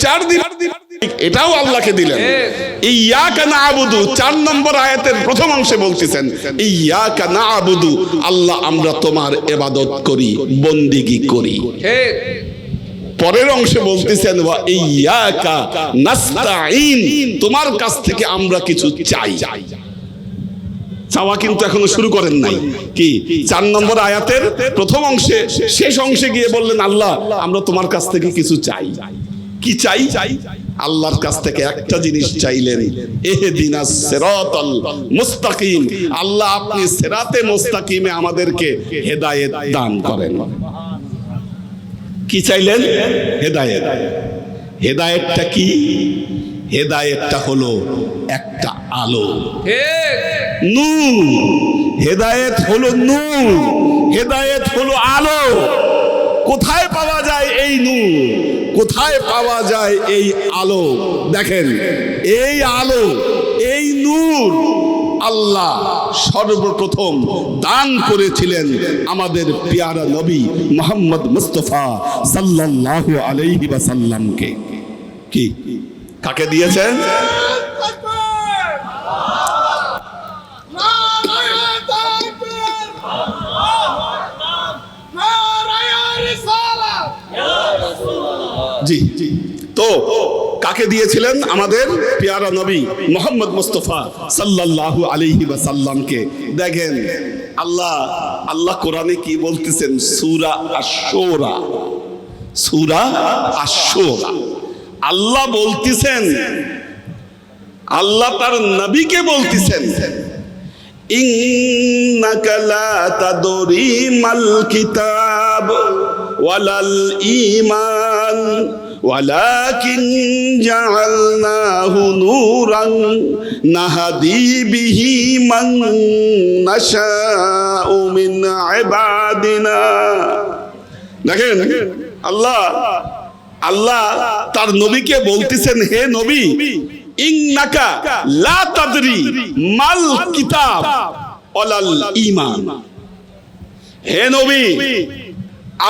4 দিন এটাও আল্লাহকে দিলেন। ইয়াকা না'বুদু 4 নম্বর আয়াতের প্রথম অংশে বলতেছেন ইয়াকা না'বুদু, আল্লাহ আমরা তোমার ইবাদত করি, বন্দেগী করি। পরের অংশে বলতেছেন ওয়া ইয়াকা নাস্তাঈন, তোমার কাছ থেকে আমরা কিছু চাই। চাওয়া কিন্তু এখনো শুরু করেন নাই। কি 4 নম্বর আয়াতের প্রথম অংশে শেষ অংশে গিয়ে বললেন আল্লাহ আমরা তোমার কাছ থেকে কিছু চাই। কি চাই? আল্লাহর কাছ থেকে একটা জিনিস চাইলেন, ইহদিনাস সিরাতাল মুস্তাকিম, আল্লাহ আপনি সিরাতে মুস্তাকিমে আমাদেরকে হেদায়েত দান করেন। কি চাইলেন? হেদায়েত। হেদায়েতটা কি? হেদায়েতটা হলো একটা আলো, নূর। হেদায়েত হলো নূর, হেদায়েত হলো আলো। কোথায় পাওয়া যায় এই নূর? কোথায় পাওয়া যায় এই আলো? দেখেন এই আলো, এই নূর আল্লাহ সর্বপ্রথম দান করেছিলেন আমাদের পেয়ারা নবী মুহাম্মদ মুস্তাফা সাল্লাল্লাহু আলাইহি ওয়াসাল্লামকে। কি কাকে দিয়েছেন? জি, তো কাকে দিয়েছিলেন? আমাদের পেয়ারা নবী মুহাম্মদ মুস্তাফা সাল্লাল্লাহু আলাইহি ওয়াসাল্লামকে। দেখেন আল্লাহ কোরআনে কি বলতেছেন? সূরা আশ-শুরা, সূরা আশ-শুরা আল্লাহ বলতেছেন, আল্লাহ তার নবীকে বলতেছেন ইন্নাকা লা তাদরি মাল কিতাব ওয়ালাল ঈমান ওয়ালাকিন জাআলনাহু নূরান নাহদি বিহি মান নাশাউ মিন ইবাদিনা। দেখেন আল্লাহ তার নবীকে বলতেছেন, হে নবী ইন্নাকা লা তাদরি মাল কিতাব ওয়ালাল ঈমান, হে নবী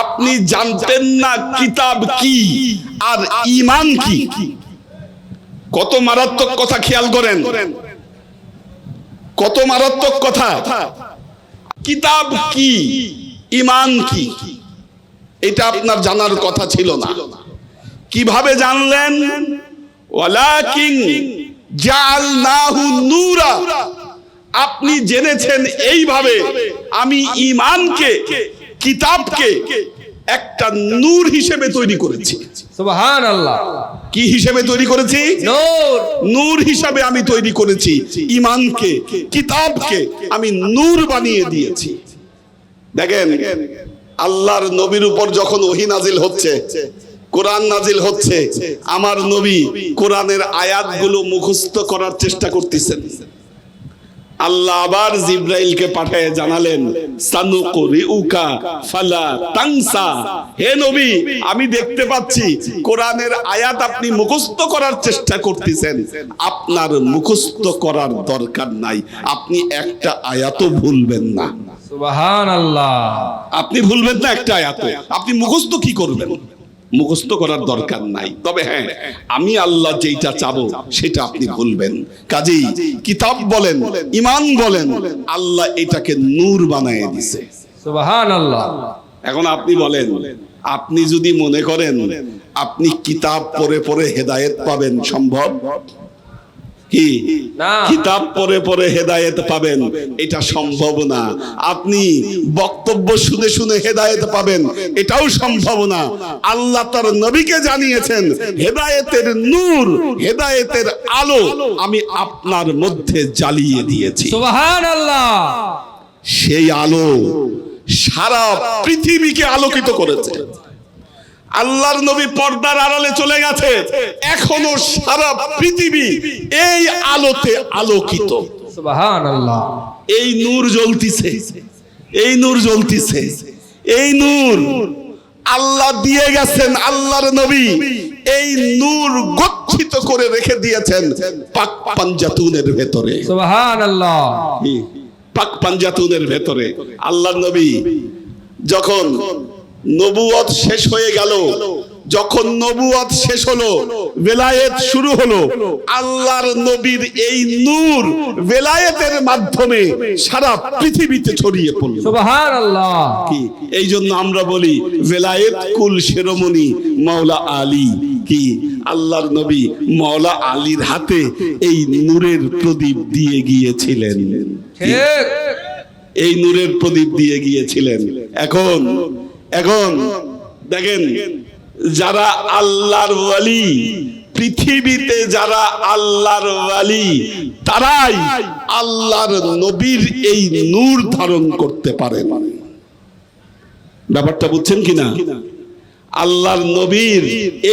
আপনি জানতেন না কিতাব কি আর ঈমান কি। কত মারাত্মক কথা, খেয়াল করেন কত মারাত্মক কথা। কিতাব কি, ঈমান কি, এটা আপনার জানার কথা ছিল না। কিভাবে জানলেন? ওয়ালাকিন জাআলনাহু নূরা, আপনি জেনেছেন এইভাবে আমি ঈমানকে, কিতাবকে একটা নূর হিসেবে তৈরি করেছি। সুবহানাল্লাহ। কি হিসেবে তৈরি করেছি? নূর। নূর হিসাবে আমি তৈরি করেছি ঈমানকে, কিতাবকে আমি নূর বানিয়ে দিয়েছি। দেখেন আল্লাহর নবীর উপর যখন ওহী নাজিল হচ্ছে, কোরআন নাজিল হচ্ছে, আমার নবী কোরআনের আয়াতগুলো মুখস্থ করার চেষ্টা করতেছেন। আল্লাহ আবার জিব্রাইলকে পাঠিয়ে জানালেন সানুকুরিউকা ফালা তানসা, হে নবী আমি দেখতে পাচ্ছি কোরআনের আয়াত আপনি মুখস্থ করার চেষ্টা করতেছেন, আপনার মুখস্থ করার দরকার নাই, আপনি একটা আয়াতও ভুলবেন না। সুবহানাল্লাহ। আপনি ভুলবেন না একটা আয়াত, আপনি মুখস্থ কি করবেন? মুখস্থ করার দরকার নাই। তবে হ্যাঁ, আমি আল্লাহ যেটা চাবো সেটা আপনি ভুলবেন। কাজেই কিতাব বলেন, ঈমান বলেন, আল্লাহ এটাকে নূর বানায় দিয়েছে। সুবহানাল্লাহ। এখন আপনি বলেন, আপনি যদি মনে করেন আপনি কিতাব পড়ে পড়ে হেদায়েত পাবেন, সম্ভব কি? কিতাব পড়ে পড়ে হেদায়েত পাবেন, এটা সম্ভব না। আপনি বক্তব্য শুনে শুনে হেদায়েত পাবেন, এটাও সম্ভব না। আল্লাহ তার নবীকে জানিয়েছেন হেদায়েতের নূর, হেদায়েতের আলো আমি আপনার মধ্যে জ্বালিয়ে দিয়েছি। সুবহানাল্লাহ। সেই আলো সারা পৃথিবীকে আলোকিত করেছে। আল্লাহর নবী পর্দার আড়ালে চলে গেছে, এখনো সারা পৃথিবী এই আলোতে আলোকিত। সুবহানাল্লাহ। এই নূর জ্বলতিছে, এই নূর জ্বলতিছে, এই নূর আল্লাহ দিয়ে গেছেন। আল্লাহর নবী এই নূর গচ্ছিত করে রেখে দিয়েছেন পাক পাঞ্জাতুনের ভেতরে। সুবহানাল্লাহ। পাক পাঞ্জাতুনের ভেতরে আল্লাহর নবী যখন নবুয়ত শেষ হয়ে গেল, যখন নবুয়ত শেষ হলো, বেলায়েত শুরু হলো, আল্লাহর নবীর এই নূর বেলায়েতের মাধ্যমে সারা পৃথিবীতে ছড়িয়ে পড়ল। সুবহানাল্লাহ। কি এই জন্য আমরা বলি বেলায়েত কুল শিরোমণি মাওলা আলী। কি আল্লাহর নবী মাওলা আলীর হাতে এই নূরের প্রদীপ দিয়ে গিয়েছিলেন। ঠিক। এই নূরের প্রদীপ দিয়ে গিয়েছিলেন। এখন দেখেন, যারা আল্লাহর ওয়ালি, পৃথিবীতে যারা আল্লাহর ওয়ালি, তারাই আল্লাহর নবীর এই নূর ধারণ করতে পারেন। ব্যাপারটা বুঝছেন কিনা? আল্লাহর নবীর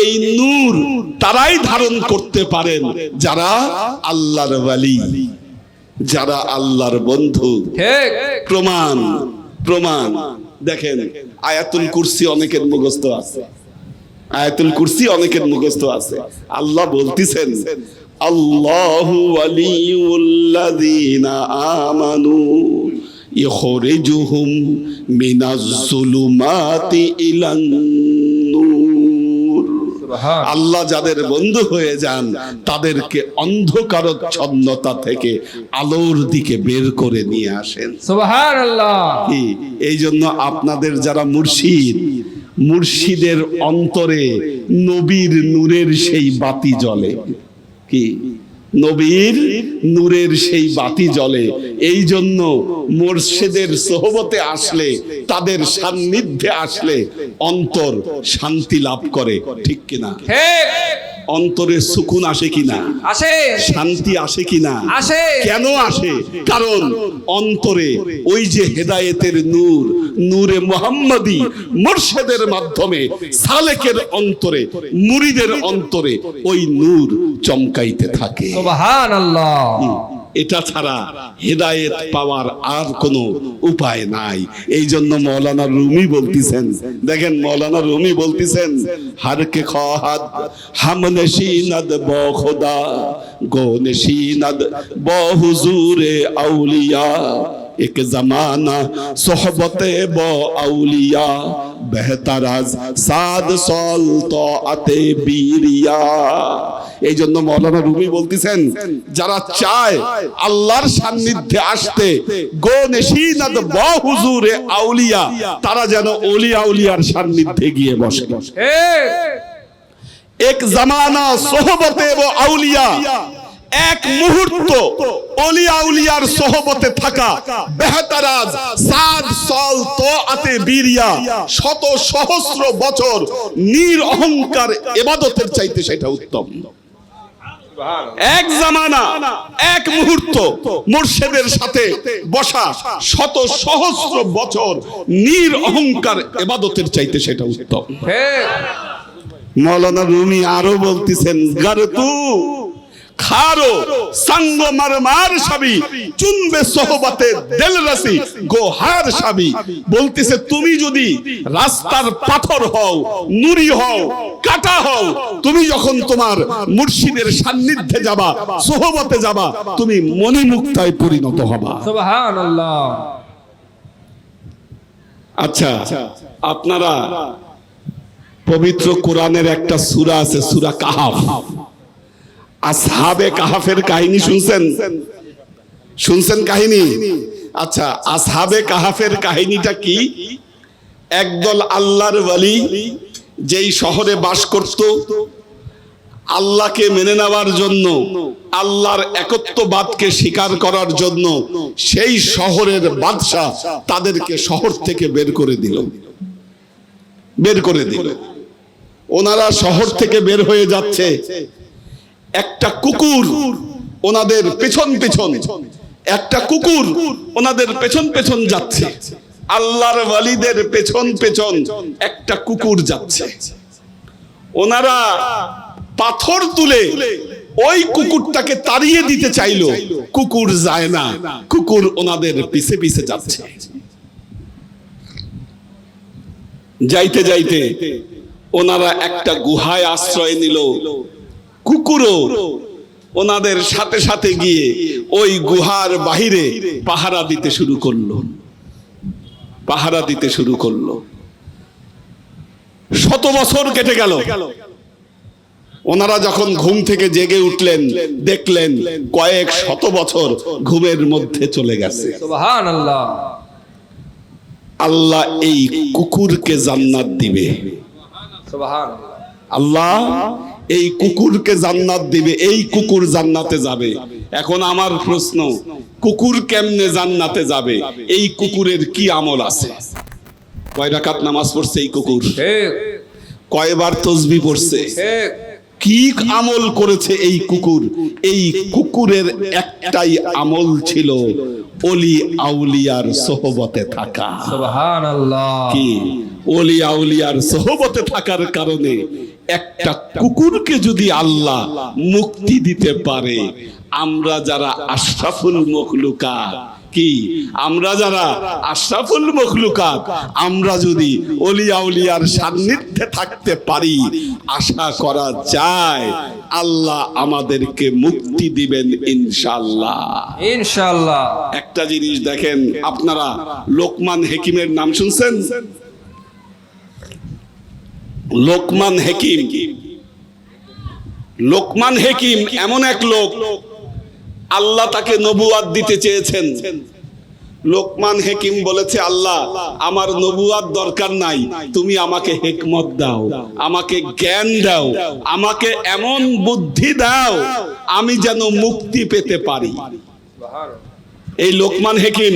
এই নূর তারাই ধারণ করতে পারেন যারা আল্লাহর ওয়ালি, যারা আল্লাহর বন্ধু। ঠিক। প্রমাণ দেখেন, আয়াতুল কুরসি অনেকের মুখস্থ আছে, আয়াতুল কুরসি অনেকের মুখস্থ আছে। আল্লাহ বলতেছেন, আল্লাহু ওয়ালিউল্লাযিনা আমানু ইখরিজুহুম মিনাজ যুলুমাতি ইলান নূর। আল্লাহ যাদের বন্ধু হয়ে যান তাদেরকে অন্ধকারচ্ছন্নতা থেকে আলোর দিকে বের করে নিয়ে আসেন। সুবহানাল্লাহ। কি এই জন্য আপনাদের যারা মুর্শিদ, মুর্শিদের অন্তরে নবীর নূরের সেই বাতি জ্বলে। কি নবীর নূরের সেই বাতি জ্বলে। এই জন্য মুর্শিদের সোহবতে আসলে, তাদের সান্নিধ্যে আসলে অন্তর শান্তি লাভ করে। ঠিক কিনা? ঠিক। অন্তরে সুকুন আসে কিনা? আসে। শান্তি আসে কিনা? আসে। কেন আসে? কারণ অন্তরে ওই যে হেদায়েতের নূর, নূরে মুহাম্মাদি মুর্শিদের মাধ্যমে সালেকের অন্তরে, মুরিদের অন্তরে ওই নূর চমকাইতে থাকে। সুবহানাল্লাহ। এটা ছাড়া হেদায়েত পাওয়ার আর কোনো উপায় নাই। এই জন্য মৌলানা রুমি বলতেছেন, দেখেন মৌলানা রুমি বলতেছেন, হার কে খাহাদ হাম নশীনদ ব খুদা গো নশীনদ ব হুজুরে আউলিয়া এক জামানা সোহবতে ব আউলিয়া বেহতার আজ সাদ সল তো আতে বীরিয়া। এই জন্য মৌলানা রুমি বলতেছেন, যারা চায় আল্লাহর সান্নিধ্যে আসতে, গো নশীনদ ব হুজুরে আউলিয়া, তারা যেন ওলিয়া উলিয়ার সান্নিধ্যে গিয়ে বসে। এক জামানা সোহবতে ব আউলিয়া, এক মুহূর্ত ওলিয়া উলিয়ার সোহবতে থাকা, বেহতারাজ সাদ সল তোআতে বীরিয়া, শত সহস্র বছর নির অহংকার ইবাদতের চাইতে সেটা উত্তম। এক জামানা, এক মুহূর্ত মুর্শিদের সাথে বসা, শত সহস্র বছর নির অহংকার ইবাদতের চাইতে সেটা উত্তম। মৌলানা রুমি আরো বলতেছেন, গারতু খারো সঙ্গ মারমার সাবি চুনবে সোহবতে দিল রসি গোহার সাবি। বলতেছে, তুমি যদি রাস্তার পাথর হও, নুরি হও, কাটা হও, তুমি যখন তোমার মুর্শিদের সান্নিধ্যে যাবা, সোহবতে যাবা, তুমি মণিমুক্তায় পরিণত হবা। সুবহানাল্লাহ। আচ্ছা, আপনারা পবিত্র কোরআনের একটা সূরা আছে, সূরা কাহাফ। আসহাবে কাহাফের কাহিনী শুনছেন কাহিনী? আচ্ছা, আসহাবে কাহাফের কাহিনীটা কি? একদল আল্লাহর ওয়ালি যেই শহরে বাস করত, আল্লাহকে মেনে নেওয়ার জন্য, আল্লাহর একত্ববাদকে স্বীকার করার জন্য সেই শহরের বাদশা তাদেরকে শহর থেকে বের করে দিল। ওনারা শহর থেকে বের হয়ে যাচ্ছে, একটা কুকুর ওনাদের পেছন যাচ্ছে। আল্লাহর ওয়ালিদের পেছন একটা কুকুর যাচ্ছে। ওনারা পাথর তুলে ওই কুকুরটাকে তাড়িয়ে দিতে চাইলো, কুকুর যায় না, কুকুর ওনাদের পিছে পিছে যাচ্ছে। যাইতে যাইতে ওনারা একটা গুহায় আশ্রয় নিল। কুকুরও ওনাদের সাথে সাথে গিয়ে ওই গুহার বাহিরে পাহারা দিতে শুরু করলো। শত বছর কেটে গেল। ওনারা যখন ঘুম থেকে জেগে উঠলেন, দেখলেন কয়েক শত বছর ঘুমের মধ্যে চলে গেছে। সুবহানাল্লাহ। আল্লাহ এই কুকুরকে জান্নাত দিবে। সুবহানাল্লাহ। আল্লাহ এই কুকুরকে জান্নাত দিবে, এই কুকুর জান্নাতে যাবে। এখন আমার প্রশ্ন, কুকুর কেমনে জান্নাতে যাবে? এই কুকুরের কি আমল আছে? কয় রাকাত নামাজ পড়ছে এই কুকুর? ঠিক কয়বার তাসবিহ পড়ছে? ঠিক। কি আমল করেছে এই কুকুর? এই কুকুরের একটাই আমল ছিল, ওলি আউলিয়ার সোহবতে থাকা। সুবহানাল্লাহ। কি ওলি আউলিয়ার সোহবতে থাকার কারণে একটা কুকুরকে যদি আল্লাহ মুক্তি দিতে পারে, আমরা যারা আশরাফুল মখলুকাত, কি আমরা যারা আশরাফুল মখলুকাত, আমরা যদি ওলি আউলিয়ার সান্নিধ্যে থাকতে পারি, আশা করা যায় আল্লাহ আমাদেরকে মুক্তি দিবেন ইনশাআল্লাহ। ইনশাআল্লাহ। একটা জিনিস দেখেন, আপনারা লোকমান হেকিমের নাম শুনছেন? লোকমান হেকিম, লোকমান হেকিম এমন এক লোক, আল্লাহ তাকে নবুয়াত দিতে চেয়েছেন। লোকমান হেকিম বলেছে, আল্লাহ আমার নবুয়াত দরকার নাই, তুমি আমাকে হিকমত দাও, আমাকে জ্ঞান দাও, আমাকে এমন বুদ্ধি দাও আমি যেন মুক্তি পেতে পারি। এই লোকমান হেকিম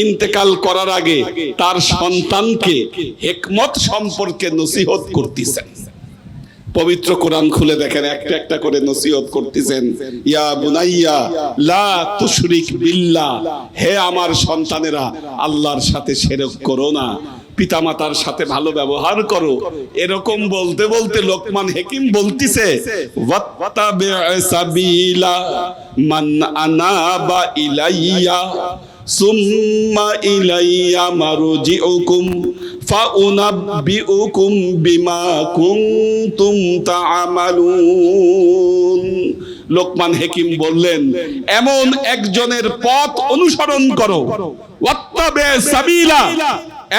ইন্তেকাল করার আগে তার সন্তানকে হিকমত সম্পর্কে নসিহত করতেছেন। পবিত্র কোরআন খুলে দেখেন, একটা একটা করে নসিহত করতেছেন। ইয়া বুনাইয়া লা তুশরিক বিল্লাহ, হে আমার সন্তানেরা আল্লাহর সাথে শিরক করো না, পিতামাতার সাথে ভালো ব্যবহার করো। এরকম বলতে বলতে লোকমান হেকিম বলতিছে, ওয়াত্তাবি সাবিলা মান আনাবা ইলাইয়া সুম্মা ইলাইয়া মারজিউকুম ফাউনাব্বিউকুম বিমা কুনতুম তা'মালুন। লোকমান হেকিম বললেন, এমন একজনের পথ অনুসরণ করো, ওয়াত্তাবি সাবিলা,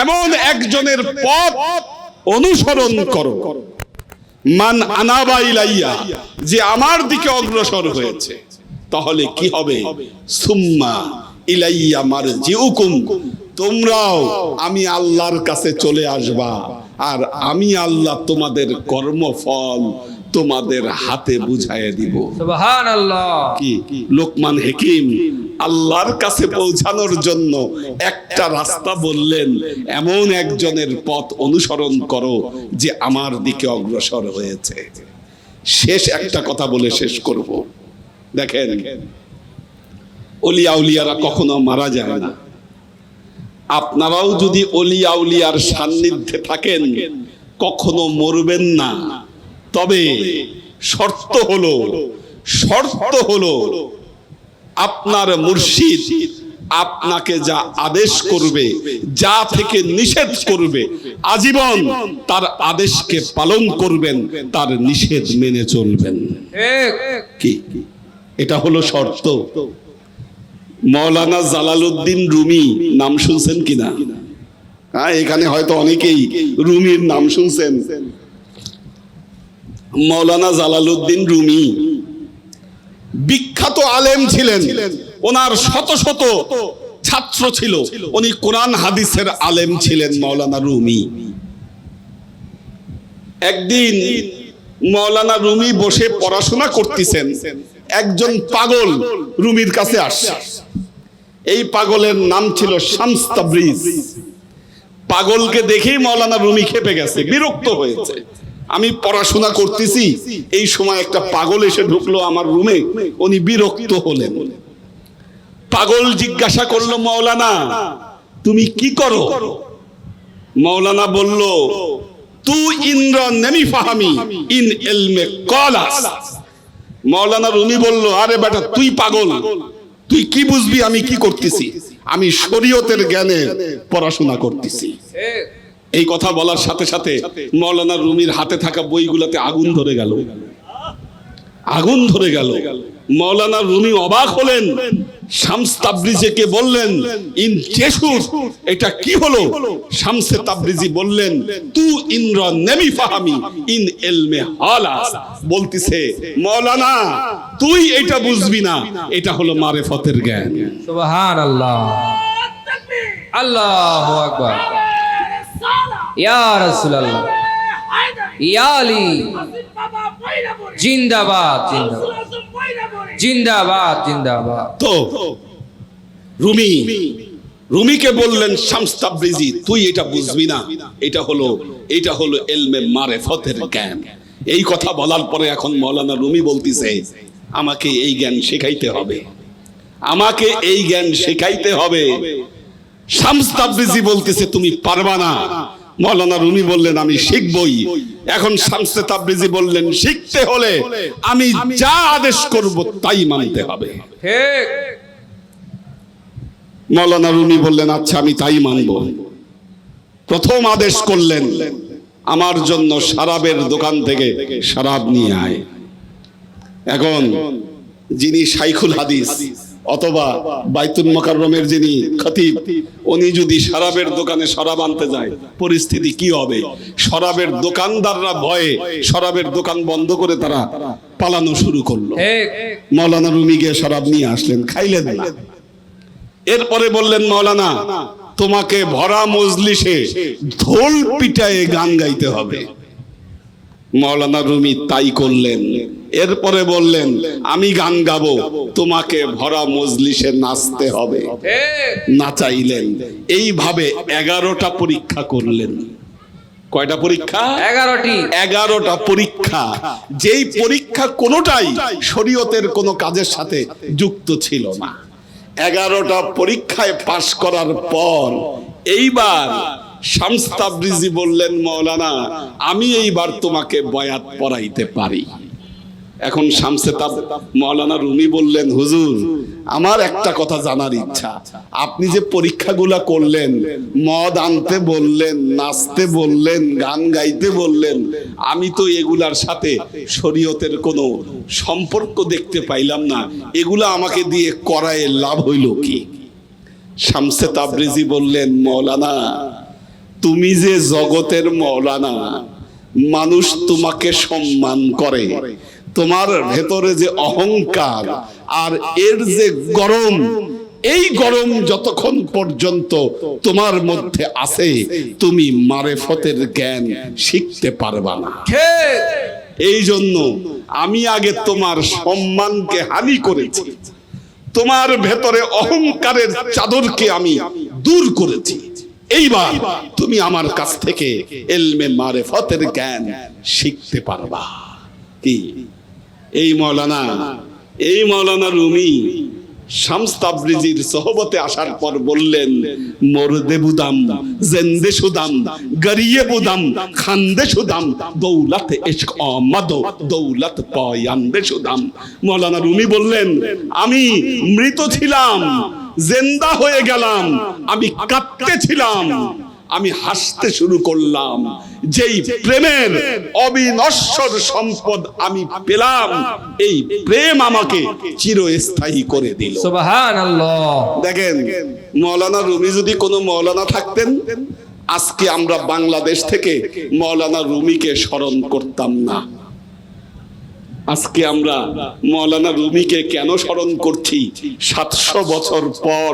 এমন একজনের পথ অনুসরণ করো, মান আনাবা ইলাইয়া, যে আমার দিকে অগ্রসর হয়েছে। তাহলে কি হবে? সুম্মা ইলাইয়া মারজিউকুম, তোমরাও আমি আল্লাহর কাছে চলে আসবা, আর আমি আল্লাহ তোমাদের কর্মফল তোমাদের হাতে বুঝাইয়া দিব। সুবহানাল্লাহ। কি লোকমান হেকিম আল্লাহর কাছে পৌঁছানোর জন্য একটা রাস্তা বললেন, এমন একজনের পথ অনুসরণ করো যে আমার দিকে অগ্রসর হয়েছে। শেষ একটা কথা বলে শেষ করব। দেখেন, ওলি আউলিয়ারা কখনো মারা যায় না। আপনারাও যদি ওলি আউলিয়ার সান্নিধ্যে থাকেন, কখনো মরবেন না। তবে শর্ত হলো আপনার মুর্শিদ আপনাকে যা আদেশ করবে, যা থেকে নিষেধ করবে, আজীবন তার আদেশকে পালন করবেন, তার নিষেধ মেনে চলবেন। কি এটা হলো শর্ত। মাওলানা জালালউদ্দিন রুমি নাম শুনছেন কিনা? হ্যাঁ, এখানে হয়তো অনেকেই রুমির নাম শুনছেন। মাওলানা জালালউদ্দিন রুমি বিখ্যাত আলেম ছিলেন, ওনার শত শত ছাত্র ছিল, উনি কোরআন হাদিসের আলেম ছিলেন মাওলানা রুমি। একদিন মাওলানা রুমি বসে পড়াশোনা করতেছেন, একজন পাগল রুমির কাছে আসছে। এই পাগলের নাম ছিল শামস তাবরিজ। পাগলকে দেখেই মাওলানা রুমি খেপে গেছে, বিরক্ত হয়েছে। আমি পড়াশোনা করতেছি, এই সময় একটা পাগল এসে ঢুকলো আমার রুমে, উনি বিরক্ত হলেন। পাগল জিজ্ঞাসা করলো, মাওলানা তুমি কি করো? মাওলানা বলল, তু ইন্দ্র নেমি ফাহামি ইন ইলমে কলাস। মাওলানা রুমি বলল, আরে বেটা তুই পাগল, তুই কি বুঝবি আমি কি করতেছি? আমি শরীয়তের জ্ঞানে পড়াশোনা করতেছি। এই কথা বলার সাথে সাথে মাওলানা রুমির হাতে থাকা বইগুলোতে আগুন ধরে গেল। মাওলানা রুমি অবাক হলেন, শামস তাবরিজিকে বললেন ইন জেসুর, এটা কি হলো? শামসে তাবরিজি বললেন তু ইন্দ্র নেমি ফাহামি ইন ইলমে হালাস, বলতিছে মাওলানা তুই এটা বুঝবি না, এটা হলো মারিফতের জ্ঞান। সুবহানাল্লাহ, আল্লাহু আকবার। ইয়া রাসূলুল্লাহ, ইয়া আলী, জিন্দাবাদ জিন্দাবাদ জিন্দাবাদ জিন্দাবাদ। তো রুমিকে বললেন শামস তাবরিজি তুই এটা বুঝবি না, এটা হলো ইলমে মারিফতের জ্ঞান। এই কথা বলার পরে এখন মাওলানা রুমি বলতিছে আমাকে এই জ্ঞান শেখাইতে হবে, আমাকে এই জ্ঞান শেখাইতে হবে। শামস তাবরিজি বলতেছে তুমি পারবা না। মাওলানা রুমি বললেন আমি শিখবই। এখন শামসে তাবরিজি বললেন শিখতে হলে আমি যা আদেশ করব তাই মানতে হবে। ঠিক। মাওলানা রুমি বললেন আচ্ছা আমি তাই মানব। প্রথম আদেশ করলেন আমার জন্য শরাবের দোকান থেকে শরাব নিয়ে আয়। এখন যিনি শাইখুল হাদিস অথবা বাইতুল মুকাররমের যিনি খতিব, উনি যদি শরাবের দোকানে শরাব আনতে যায় পরিস্থিতি কি হবে? শরাবের দোকানদাররা ভয়ে শরাবের দোকান বন্ধ করে তারা পালানো শুরু করলো। মাওলানা রুমি গিয়ে শরাব নিয়ে আসলেন, খাইলেন না। এরপরে বললেন মাওলানা তোমাকে ভরা মজলিসে ঢোল পিটায়ে গান গাইতে হবে। মাওলানা রুমি তাই করলেন। এরপরে বললেন আমি গান গাবো, তোমাকে ভরা মজলিসে নাচতে হবে। নাচাইলেন। এইভাবে 11টা পরীক্ষা করলেন। কয়টা পরীক্ষা? 11টা পরীক্ষা। যেই পরীক্ষা কোনোটাই শরীয়তের কোনো কাজের সাথে যুক্ত ছিল না। 11টা পরীক্ষায় পাশ করার পর এইবার শামস তাবরিজি বললেন মাওলানা আমি এইবার তোমাকে বয়াত পড়াইতে পারি। এখন মাওলানা রুমি বললেন হুজুর আমার একটা কথা জানার ইচ্ছা, আপনি যে পরীক্ষাগুলা করলেন, মদ আনতে বললেন, নাচতে বললেন, গান গাইতে বললেন, আমি তো এগুলার সাথে শরীয়তের কোনো সম্পর্ক দেখতে পাইলাম না, এগুলা আমাকে দিয়ে করায় লাভ হইল কি? শামসে তাবরিজি বললেন মাওলানা তুমি যে জগতের মাওলানা, মানুষ তোমাকে সম্মান করে, তোমার ভেতরে যে অহংকার আর এর যে গরম, এই গরম যতক্ষণ পর্যন্ত তোমার মধ্যে আছে তুমি মারিফতের জ্ঞান শিখতে পারবা না। এই জন্য আমি আগে তোমার সম্মানকে হানি করেছি, তোমার ভেতরে অহংকারের চাদরকে আমি দূর করেছি। এইবার তুমি আমার কাছ থেকে ইলমে মারিফতের জ্ঞান শিখতে পারবা। কি এই মাওলানা রুমি শামস তাবরিজির সোহবতে আসার পর বললেন মরদে বুদাম জিন্দে শুদাম গরিয়ে বুদাম খান্দে শুদাম দৌলত ইশক আমদ দৌলত পায়ান্দে শুদাম। মাওলানা রুমি বললেন আমি মৃত ছিলাম, জিন্দা হয়ে গেলাম, আমি কাঁদতে ছিলাম, আমি হাসতে শুরু করলাম। যেই প্রেমের অবিনশ্বর সম্পদ আমি পেলাম, এই প্রেম আমাকে চিরস্থায়ী করে দিল। সুবহানাল্লাহ। দেখেন মাওলানা রুমি যদি কোনো মাওলানা থাকতেন, আজকে আমরা বাংলাদেশ থেকে মাওলানা রুমিকে স্মরণ করতাম না। আজকে আমরা মাওলানা রুমিকে কেন স্মরণ করছি? 700 বছর পর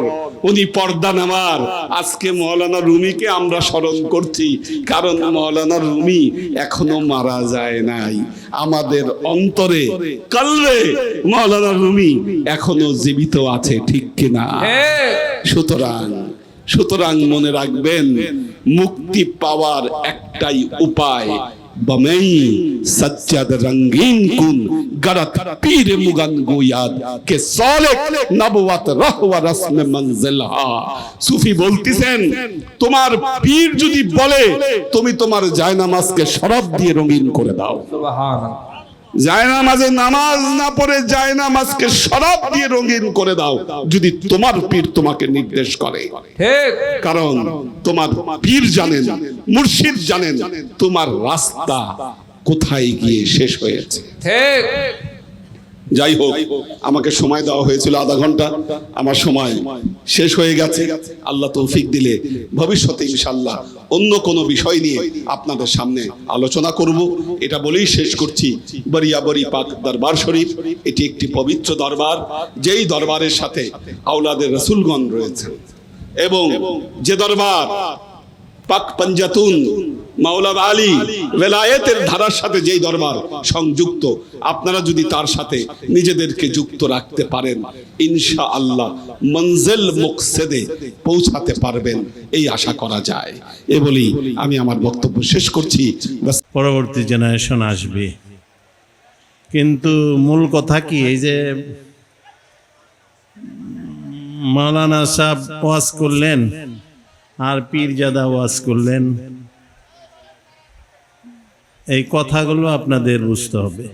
উনি পর্দা নামার, আজকে মাওলানা রুমিকে আমরা স্মরণ করছি কারণ মাওলানা রুমি এখনো মারা যায় নাই। আমাদের অন্তরে কলবে মাওলানা রুমি এখনো জীবিত আছে, ঠিক কিনা? সুতরাং মনে রাখবেন মুক্তি পাওয়ার একটাই উপায়, बमई सज्जद रंगीन कुन गरत पीर मुगन गोयाद के सालिक नबवत रहवा रस्म मंजिलहा। सूफी बोलतेছেন তোমার পীর যদি বলে তুমি তোমার জায়নামাজকে শরাব দিয়ে রঙিন করে দাও, সুবহানাল্লাহ, জায়নামাজে নামাজ না পড়ে জায়নামাজকে শরাব দিয়ে রঙিন করে দাও, যদি তোমার পীর তোমাকে নির্দেশ করে। ঠিক। কারণ তোমার পীর জানেন, মুর্শিদ জানেন তোমার রাস্তা কোথায় গিয়ে শেষ হয়েছে। ঠিক। যাই হোক, আমাকে সময় দেওয়া হয়েছিল আধা ঘন্টা, আমার সময় শেষ হয়ে গেছে। আল্লাহ তৌফিক দিলে ভবিষ্যতে ইনশাআল্লাহ অন্য কোনো বিষয় নিয়ে আপনাদের সামনে আলোচনা করব। এটা বলেই শেষ করছি, বরিয়াবরি পাক দরবার শরীফ এটি একটি পবিত্র দরবার, যেই দরবারের সাথে আওলাদের রাসূলগণ রয়েছেন, এবং যে দরবার পাক পঞ্জাতুন মাওলানা আলী ওলায়েতের ধারার সাথে যেই দরবার সংযুক্ত, আপনারা যদি তার সাথে নিজেদেরকে যুক্ত রাখতে পারেন, ইনশাআল্লাহ মঞ্জিল মুকসেদে পৌঁছাতে পারবেন, এই আশা করা যায়। এ বলেই আমি আমার বক্তব্য শেষ করছি। পরবর্তী জেনারেশন আসবে, কিন্তু মূল কথা কি, এই যে মাওলানা সাহেব ওয়াজ করলেন আর পীরজাদা ওয়াজ করলেন, এই কথাগুলো আপনাদের বুঝতে হবে,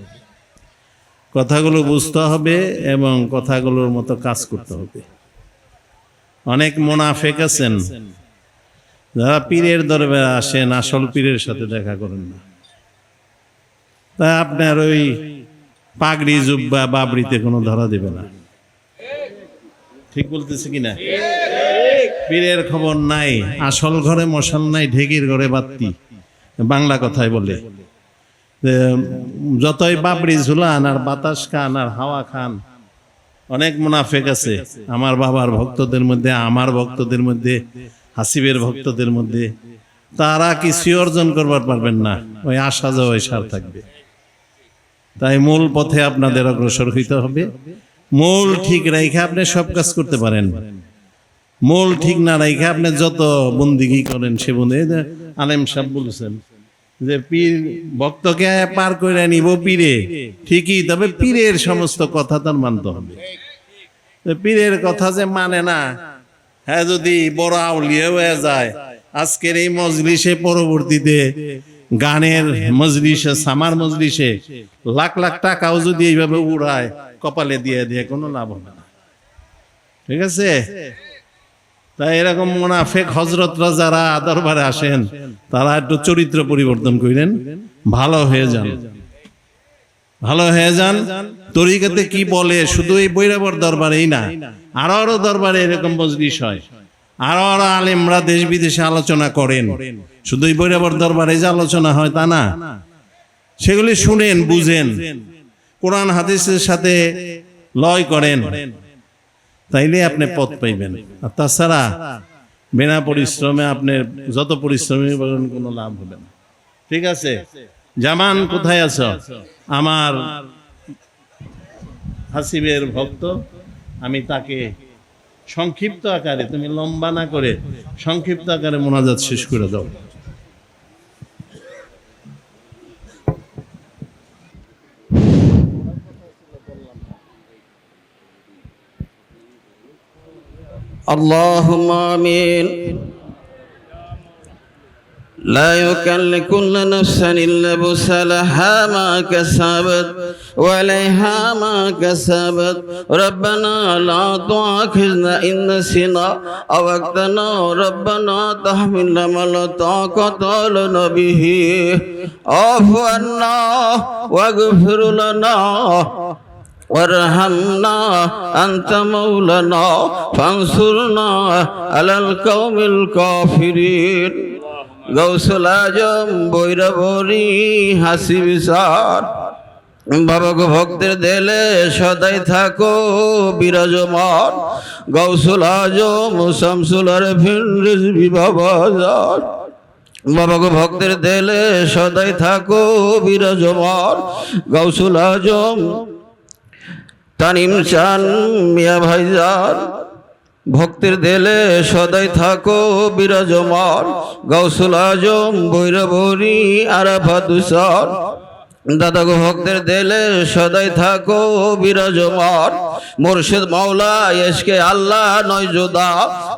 কথাগুলো বুঝতে হবে এবং কথাগুলোর মতো কাজ করতে হবে। অনেক মুনাফিক আছেন যারা পীরের দরবারে আসেন, আসল পীরের সাথে দেখা করেন না। তাই আপনার ওই পাগড়ি জুব্বা বাবরিতে কোনো ধরা দেবে না। ঠিক বলতেছে কিনা? পীরের খবর নাই, আসল ঘরে মশাল নাই, ঢেকির ঘরে বাত্তি, বাংলা কথায় বলে। যতই বাবরি ঝুলান আর বাতাস খান আর হাওয়া খান, অনেক মুনাফিক আছে আমার বাবার ভক্তদের মধ্যে, আমার ভক্তদের মধ্যে, হাসিবের ভক্তদের মধ্যে, তারা কিছু অর্জন করবার পারবেন না, ওই আসা যাওয়া সার থাকবে। তাই মূল পথে আপনাদের অগ্রসর হইতে হবে। মূল ঠিক রেখে আপনি সব কাজ করতে পারেন, মূল ঠিক না রেখে আপনি যত বন্দিগি করেন সে বন্দি। আলেম সাহেব বলেছেন যে পীর ভক্তকে পার করে নিব পীরে, ঠিকই, তবে পীরের সমস্ত কথা তার মানতে হবে। পীরের কথা যে মানে না, হ্যাঁ, যদি বড় আউলিয়া হয়ে যায়, আজকের এই মজলিসে পরবর্তীতে গানের মজলিসে, সামার মজলিসে লাখ লাখ টাকাও যদি এইভাবে উড়ায়, কপালে দিয়ে দিয়ে কোনো লাভ হবে না। ঠিক আছে? তাই এরকম মুনাফিক হযরতরা যারা দরবারে আসেন, তারা একটু চরিত্র পরিবর্তন করেন, ভালো হয়ে যান, ভালো হয়ে যান। তরিকাতে কি বলে, শুধু এই বৈরাবর দরবারেই না, আরো আরো দরবারে এরকম মজলিস হয়, আরো আরো আলেমরা দেশ বিদেশে আলোচনা করেন। শুধু এই বৈরাবর দরবারে যে আলোচনা হয় তা না, সেগুলি শুনেন, বুঝেন, কোরআন হাদিসের সাথে লয় করেন, তাইলে আপনি পথ পাইবেন। আর তাছাড়া বিনা পরিশ্রমে আপনি যত পরিশ্রমী বলেন কোনো লাভ হবে না। ঠিক আছে? জামান কোথায় আছো? আমার হাসিবের ভক্ত, আমি তাকে সংক্ষিপ্ত আকারে, তুমি লম্বা না করে সংক্ষিপ্ত আকারে মোনাজাত শেষ করে দাও। اللهم آمين. لا يكلف كل نفس إلا وسعها ما كسبت وعليها ما كسبت. ربنا لا تؤاخذنا إن نسينا أو أخطأنا. ربنا تحملنا ما لا طاقة لنا به. اعف عنا واغفر لنا وارحمنا أنت مولانا فانصرنا على القوم الكافرين. গৌসুল আজম বৈরাবরী হাসিব স্যার, বাবা গো ভক্তের দেলে সদাই থাকো বিরাজমান। গৌসুল আজম শামসুল আরেফিন রিজভী বাবা যান, বাবা গো ভক্তের দেলে সদাই থাকো বিরাজমান। গৌসুল আজম তানিম চান মিয়া ভাইজান, ভক্তের দেলে সদাই থাকো বিরাজমান। গৌসুল আজম বৈরাবরী আরাফাত হুসান, দাদা গো ভক্তের দেলে সদাই থাকো বিরাজমান। মুর্শিদ মাওলা এসকে আল্লাহ নয় জোদা,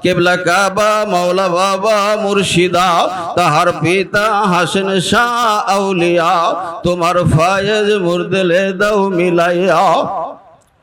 কেবলা কাবা মাওলা বাবা মুর্শিদা। তাহার পিতা হাসেন শাহ আউলিয়া, তোমার ফায়েজ মুর্দেলে দাও মিলাইয়া।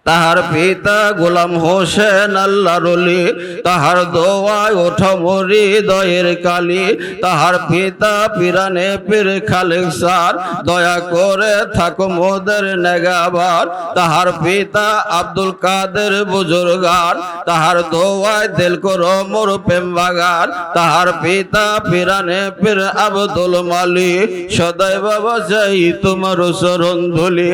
তাহার পিতা গোলাম হোসেন আল্লাহর ওলি, তাহার দোয়ায় ওঠা মরি দয়ের কালি। তাহার পিতা পিরানে পীর খালেক স্যার, দয়া করে থাকো মোদের নেগাবার। তাহার পিতা আব্দুল কাদের বুজুর্গার, তাহার দোয়ায় দিল করো মোর প্রেম বাগার। তাহার পিতা পিরানে পীর আব্দুল মালি, সদাই বাবা চাই তোমার চরণ ধুলি।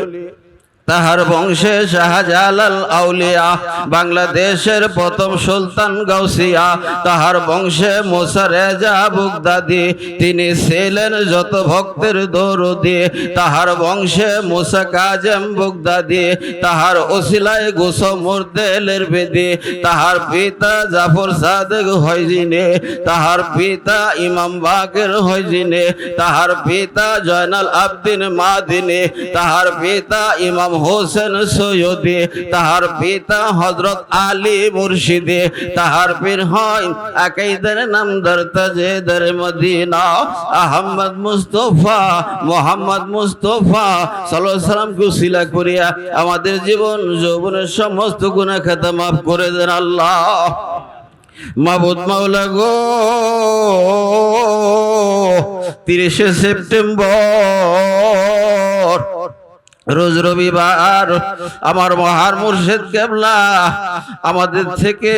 তাহার বংশে শাহজালাল আউলিয়া, বাংলাদেশের প্রথম সুলতান গাউসিয়া। তাহার বংশে মুসা রেজা বুগদাদি, তিনি ছিলেন যত ভক্তের দরদি। তাহার বংশে মুসা কাজেম বুগদাদি, তাহার ওসিলায় গোসো মুরদেলের বেদি। তাহার পিতা জাফর সাদেক হয় জিনে, তাহার পিতা ইমাম বাকের হয় জিনে। তাহার পিতা জয়নাল আবদিন মাদিনে, তাহার পিতা ইমাম হোসেন সৈয়দে। তাহার পিতা হযরত আলী মুর্শিদে। তাহার পীর হয় আকাইদার নামদার তাজেদার মদিনা, আহমদ মুস্তফা মোহাম্মদ মুস্তফা সাল্লাল্লাহু আলাইহি সাল্লাম কুশিলা করিয়া আমাদের জীবন যৌবনের সমস্ত গুনাহ খাতা মাফ করে দেন আল্লাহ। মাবুদ মাওলা গো, 30শে সেপ্টেম্বর রোজ রবিবার আমার মহান মুর্শিদ কেবলা আমাদের থেকে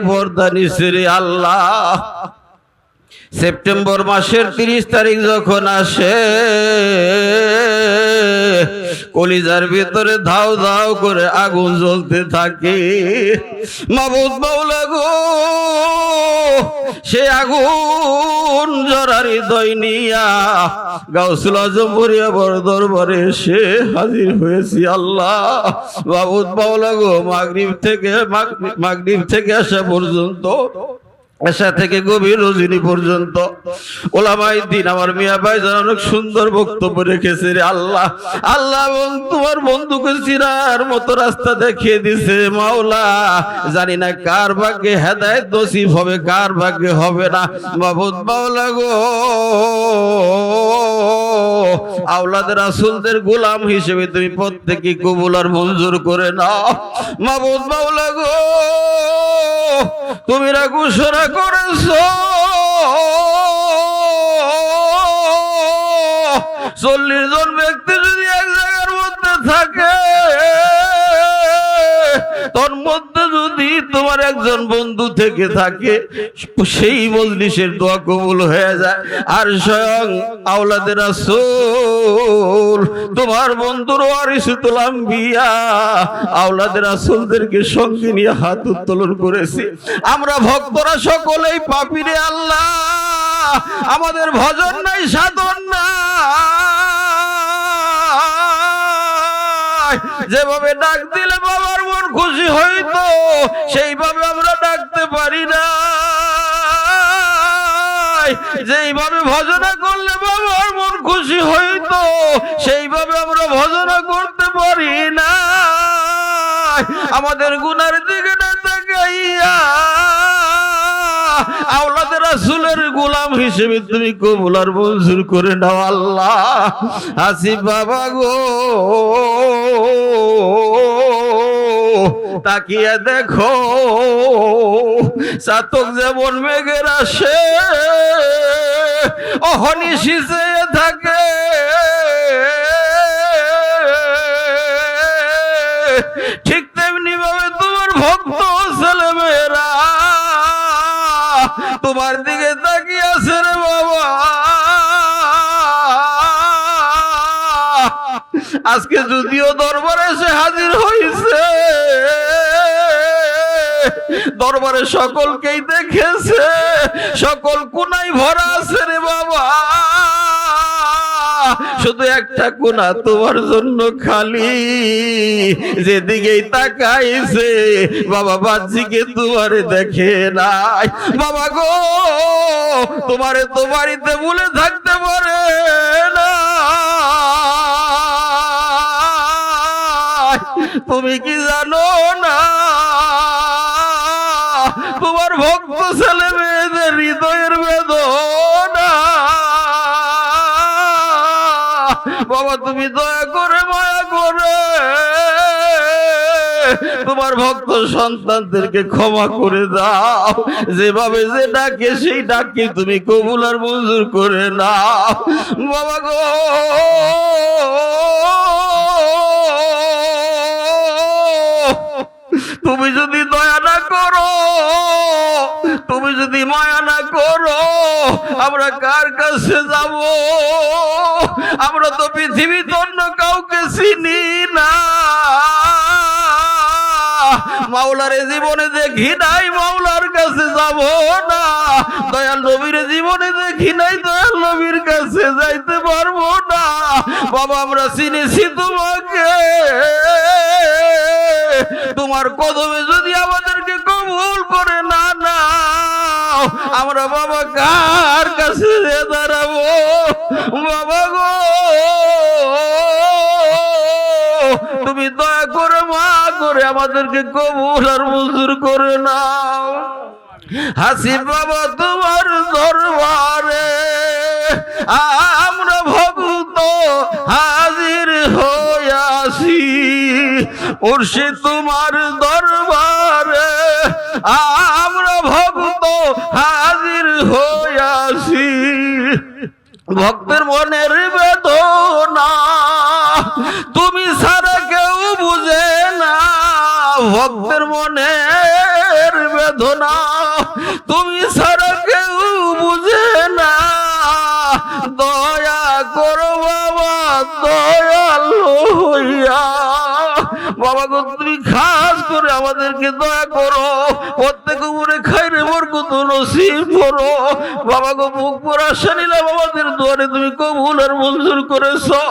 পর্দা নিছেরে আল্লাহ। সেপ্টেম্বর মাসের 30 তারিখ যখন আসে, কলিজার ভিতরে ধাও ধাও করে আগুন জ্বলতে থাকে। মাবুদ মাওলা গো, সে আগুন জরার হৃদয় নিয়া গাউসুল আজম বরিয়াবর দরবারে এসে হাজির হয়েছি আল্লাহ। মাবুদ মাওলা গো, মাগরিব থেকে আসা পর্যন্ত, আশা থেকে গভীর রজনী পর্যন্ত ওলামায়ে দ্বীন আমার মিয়া ভাইজান অনেক সুন্দর বক্তব্য রেখেছে রে আল্লাহ। আল্লাহ এবং তোমার বন্ধুকে চিনার মতো রাস্তা দেখিয়ে দিছে মাওলা। জানি না কার ভাগ্যে হেদায়েত নসিব হবে, কার ভাগ্যে হবে না। মাবুদ মাওলা গো, আওলাদ রাসূলদের গোলাম হিসেবে তুমি প্রত্যেককে কবুল আর মঞ্জুর করে নাও। মাবুদ মাওলা গো, তুমি ঘোষণা করেছো 40 জন ব্যক্তি যদি এক জায়গার মধ্যে থাকে, তোর মধ্যে যদি তোমার একজন বন্ধু থেকে থাকে, সেই মজলিসের দোয়া কবুল হয়ে যায়। আর স্বয়ং আওলাদে রাসূল তোমার বন্ধুর ওয়ারিসুল আম্বিয়া আওলাদে রাসূলদেরকে সঙ্গে নিয়ে হাত উত্তোলন করেছি। আমরা ভক্তরা সকলেই পাপী রে আল্লাহ, আমাদের ভজন নাই, সাধন নাই। যেভাবে ডাক দিলে বাবার মন খুশি হইতো, সেইভাবে আমরা ডাকতে পারি না। যেইভাবে ভজনা করলে বাবার মন খুশি হইতো, সেইভাবে আমরা ভজনা করতে পারি না। আমাদের গুনার দিকে না তাকাইয়া আওলাদে রাসূলের গোলাম হিসেবে তুমি কবুল আর মঞ্জুর করে নাও আল্লাহ। হাসিব বাবা গো, তাকিয়ে দেখো, চাতক যেমন মেঘের আসে অহনিশি চেয়ে থাকে, ঠিক তেমনি ভাবে তোমার ভক্ত ছেলে মেয়েরা তোমার দিকে তাকিয়ে আছে রে বাবা। আজকে যদিও দরবারে এসে হাজির হয়েছে, দরবারে সকলকেই দেখেছে, সকল কোনায় ভরা আছে রে বাবা। শুধু একটা কোনা তোমার জন্য খালি, যেদিকেই তাকাইছে বাবা বাচ্চিকে তোমারে দেখে নাই। বাবা গো, তোমারে তো বাড়িতে ভুলে থাকতে পারে না, তুমি কি জানো না তোমার ভক্ত ছেলে মেয়েদের হৃদয়ের বেদনা? বাবা তুমি দয়া করে মায়া করে তোমার ভক্ত সন্তানদেরকে ক্ষমা করে দাও, যেভাবে যে ডাকে সেই ডাককে তুমি কবুল আর মঞ্জুর করে নাও বাবা গো। তুমি যদি দয়া না করো, তুমি যদি মায়া না করো, আমরা কার কাছে যাব? আমরা তো পৃথিবীতে অন্য কাউকে চিনি না। মাওলারে জীবনে দেখি নাই, মাওলার কাছে যাব না। দয়াল নবীর জীবনে দেখি নাই, দয়াল নবীর কাছে যাইতে পারবো না। বাবা আমরা চিনেছি তোমাকে, তোমার কদমে যদি আমাদেরকে কবুল করে না নাও, আমরা বাবা কার কাছে দাঁড়াবো বাবা গো। তুমি দয়া করে মা করে আমাদেরকে কবুল আর মঞ্জুর করে নাও। হাসিব বাবা তোমার দরবারে আমরা ভক্ত হাজির হইয়াছি, মুর্শিদ তোমার দরবারে আমরা ভক্ত হাজির হইয়াছি। ভক্তের মনের বেদনা তুমি ছাড়া কেউ বুঝে না, ভক্তের মনের বেদনা তুমি ছাড়া কেউ বুঝে না। দয়া করো বাবা, দয়ালু হইয়া বাবা গো, তুমি খাস করে আমাদেরকে দয়া করো, প্রত্যেক উপরে খাইরে বরকত নসিব করো বাবা গো। মুখ পর আশা নিলাম আমাদের দুয়ারে তুমি কবুল আর মঞ্জুর করেছো।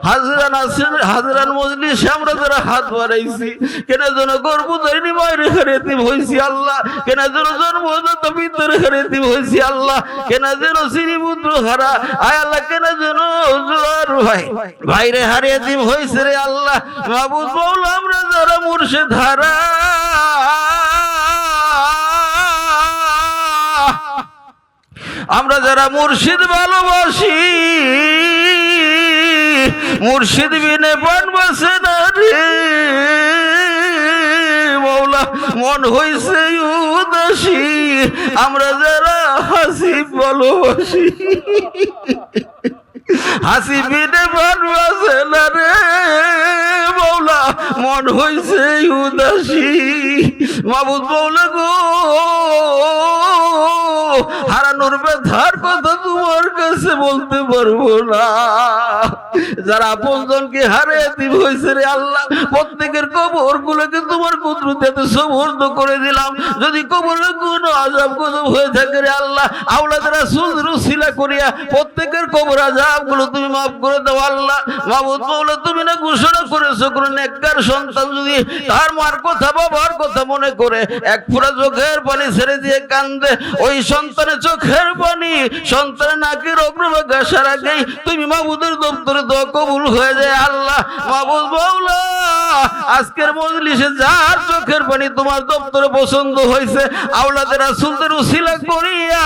হাজরান আছেন, হাজরান মজলিসে আমরা যারা হাত বাড়াইছি, কেন যেন গর্ব ধরিনি মায়ের হারিয়ে হয়েছি আল্লাহ, কেন যেন জন্মদাত পিতার হারিয়ে হয়েছি আল্লাহ, কেন যেন শ্রীপুত্র হারা আয় আল্লাহ, কেন যেন জোয়ার ভাই ভাইরে হারিয়ে হয়েছে রে আল্লাহ। মাহবুব মাওলা আমরা যারা মুর্শিদ হারা, আমরা যারা মুর্শিদ ভালোবাসি, মুর্শিদ বিনে প্রাণ বাসে না রে মৌলা, মন হইছে উদাসী। আমরা যারা হাসিব ভালোবাসি, হাসি বিনে প্রাণ বাসে না রে মৌলা, মন হইছে উদাসী। মাহবুব মাওলা গো, হারানোর ব্যথার কথা তোমার কাছে বলতে পারবো না। যারা আপনজনকে হারিয়ে দিব হয়েছে রে আল্লাহ, প্রত্যেকের কবর গুলোকে তোমার কুদরতে সমর্থ করে দিলাম। যদি কবরে কোনো আযাব গজব হয়ে থাকে রে আল্লাহ, আওলাদ রাসূল রুসিলা করিয়া প্রত্যেকের কবর আযাব গুলো তুমি মাফ করে দাও আল্লাহ। মাহবুব মাওলা তুমি না ঘোষণা করেছো, কোন নেককার সন্তান যদি তার মার কথা বাবার কথা মনে করে এক ফোঁটা চোখের পানি ছেড়ে দিয়ে কান্দে, ওই সন্তানের চোখের পানি সন্তানের নাকের অগ্রভাগে আসার আগেই তুমি মাহবুদের দপ্তরে দোয়া কবুল হয়ে যায় আল্লাহ। মাহবুব মাওলা আজকের মজলিসে যার চোখের পানি তোমার দপ্তরে পছন্দ হয়েছে, আওলাদের রাসূলদের উসিলা করিয়া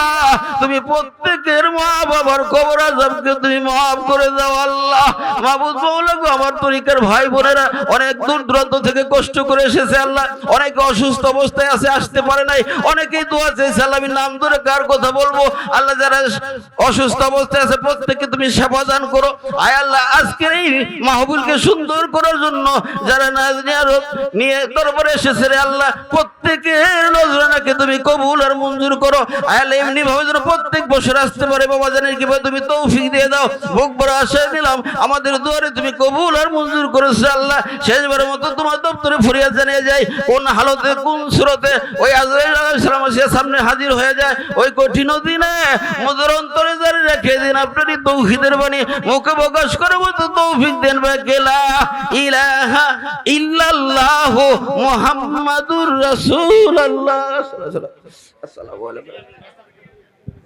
তুমি প্রত্যেকের মা বাবার কবর আযাবকে তুমি মাফ করে দাও আল্লাহ। মাহবুব মাওলা গো, আমার তরিকার ভাই বোনেরা অনেক দূর দূরান্ত থেকে কষ্ট করে এসেছে আল্লাহ, অনেকে অসুস্থ অবস্থায় আছে, আসতে পারে নাই, অনেকেই দোয়া চেয়েছে আল্লাহ। আমি নাম ধরে কার কথা বলবো আল্লাহ, যারা অসুস্থ অবস্থায় আছে প্রত্যেককে তুমি সেবা দান করো আয় আল্লাহ। আজকের এই মাহফিলকে সুন্দর করার জন্য যারা নিয়ে দরবারে এসেছে রে আল্লাহ, প্রত্যেকের নজরানাকে তুমি কবুল আর মঞ্জুর করো আয় আল্লাহ। এমনি ভাবে যেন প্রত্যেক বছর আসতে পারে বাবা, জানেন কিভাবে তুমি তৌফিক দিয়ে দাও। বুক ভরা আশা নিলাম আমাদের দুয়ারে তুমি কবুল আর মঞ্জুর করেছো আল্লাহ। শেষবারের মতো তোমার দপ্তরে ফরিয়াদ জানিয়ে যায়, কোন হালতে কোন সুরতে ওই আজরাইল আলাইহিস সালাম সামনে হাজির হয়ে যায়, ওই কঠিন দিনে মধুর অন্তরে জারি রেখে দিন আপনারই তৌহিদের বাণী মুখে প্রকাশ করে মতো তৌফিক দেন। লা ইলাহা ইল্লাল্লাহ মুহাম্মাদুর রাসূলুল্লাহ। আসসালামু আলাইকুম।